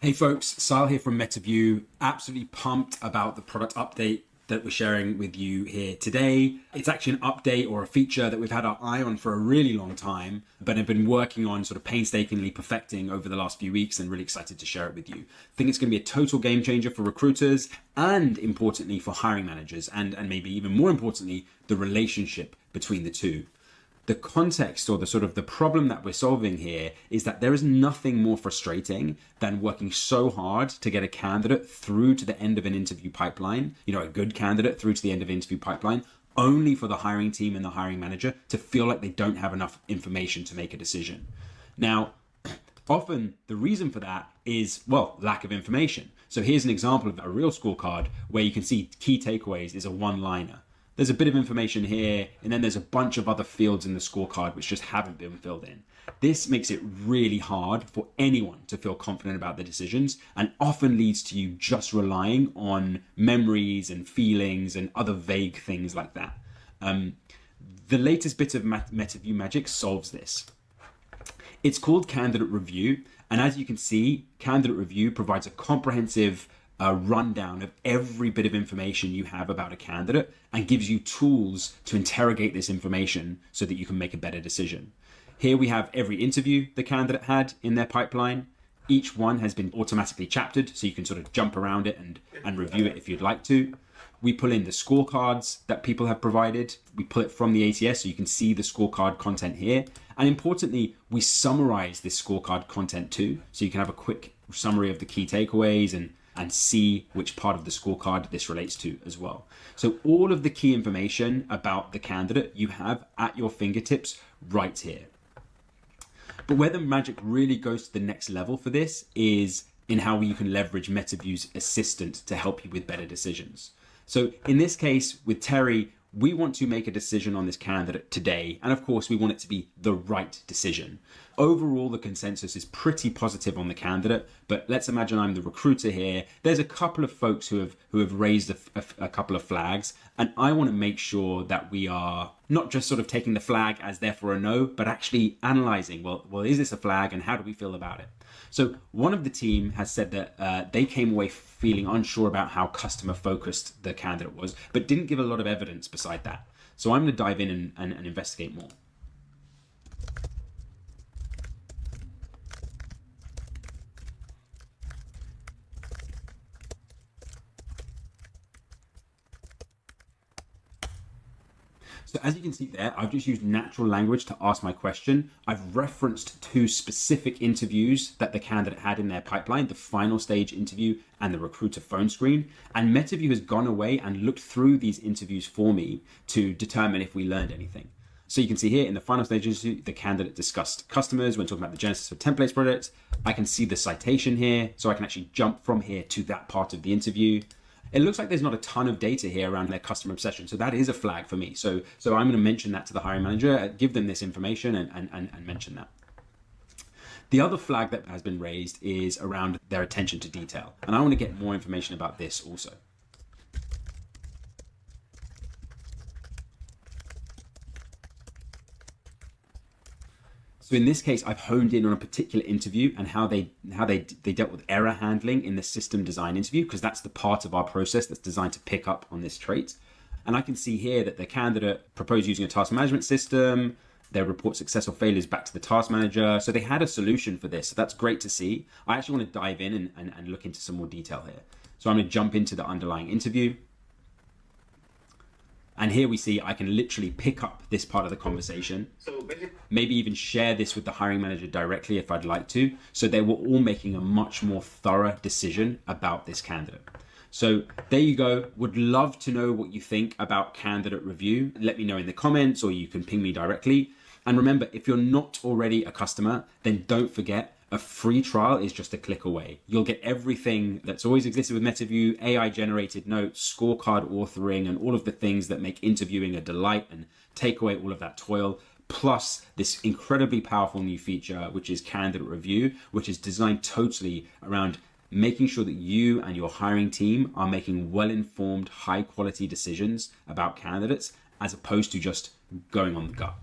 Hey folks, Sal here from MetaView. Absolutely pumped about the product update that we're sharing with you here today. It's actually an update or a feature that we've had our eye on for a really long time, but have been working on sort of painstakingly perfecting over the last few weeks, and really excited to share it with you. I think it's going to be a total game changer for recruiters and, importantly, for hiring managers, and maybe even more importantly, the relationship between the two. The context, or the problem that we're solving here, is that there is nothing more frustrating than working so hard to get a candidate through to the end of an interview pipeline, a good candidate through to the end of an interview pipeline, only for the hiring team and the hiring manager to feel like they don't have enough information to make a decision. Now, often the reason for that is, lack of information. So here's an example of a real scorecard where you can see key takeaways is a one-liner. There's a bit of information here, and then there's a bunch of other fields in the scorecard which just haven't been filled in. This makes it really hard for anyone to feel confident about the decisions, and often leads to you just relying on memories and feelings and other vague things like that. The latest bit of MetaView magic solves this. It's called Candidate Review, and as you can see, Candidate Review provides a comprehensive rundown of every bit of information you have about a candidate and gives you tools to interrogate this information so that you can make a better decision. Here we have every interview the candidate had in their pipeline. Each one has been automatically chaptered, so you can sort of jump around it and review it if you'd like to. We pull in the scorecards that people have provided. We pull it from the ATS so you can see the scorecard content here. And importantly, we summarize this scorecard content too, so you can have a quick summary of the key takeaways and see which part of the scorecard this relates to as well. So all of the key information about the candidate you have at your fingertips right here. But where the magic really goes to the next level for this is in how you can leverage MetaView's assistant to help you with better decisions. So in this case with Terry, we want to make a decision on this candidate today. And of course, we want it to be the right decision. Overall, the consensus is pretty positive on the candidate, but let's imagine I'm the recruiter here. There's a couple of folks who have raised a couple of flags, and I want to make sure that we are not just sort of taking the flag as therefore a no, but actually analyzing, well, is this a flag and how do we feel about it? So one of the team has said that they came away feeling unsure about how customer focused the candidate was, but didn't give a lot of evidence beside that. So I'm going to dive in and investigate more. So as you can see there, I've just used natural language to ask my question. I've referenced two specific interviews that the candidate had in their pipeline, the final stage interview and the recruiter phone screen. And MetaView has gone away and looked through these interviews for me to determine if we learned anything. So you can see here in the final stage interview, the candidate discussed customers when talking about the Genesis of Templates project. I can see the citation here, so I can actually jump from here to that part of the interview. It looks like there's not a ton of data here around their customer obsession. So that is a flag for me. So I'm going to mention that to the hiring manager, give them this information and mention that. The other flag that has been raised is around their attention to detail. And I want to get more information about this also. So in this case, I've honed in on a particular interview and how they dealt with error handling in the system design interview, because that's the part of our process that's designed to pick up on this trait. And I can see here that the candidate proposed using a task management system. They report success or failures back to the task manager. So they had a solution for this. So that's great to see. I actually want to dive in and look into some more detail here. So I'm going to jump into the underlying interview. And here we see I can literally pick up this part of the conversation, maybe even share this with the hiring manager directly if I'd like to. So they were all making a much more thorough decision about this candidate. So there you go. Would love to know what you think about candidate review. Let me know in the comments, or you can ping me directly. And remember, if you're not already a customer, then don't forget, a free trial is just a click away. You'll get everything that's always existed with MetaView, AI generated notes, scorecard authoring, and all of the things that make interviewing a delight and take away all of that toil. Plus this incredibly powerful new feature, which is Candidate Review, which is designed totally around making sure that you and your hiring team are making well-informed, high-quality decisions about candidates, as opposed to just going on the gut.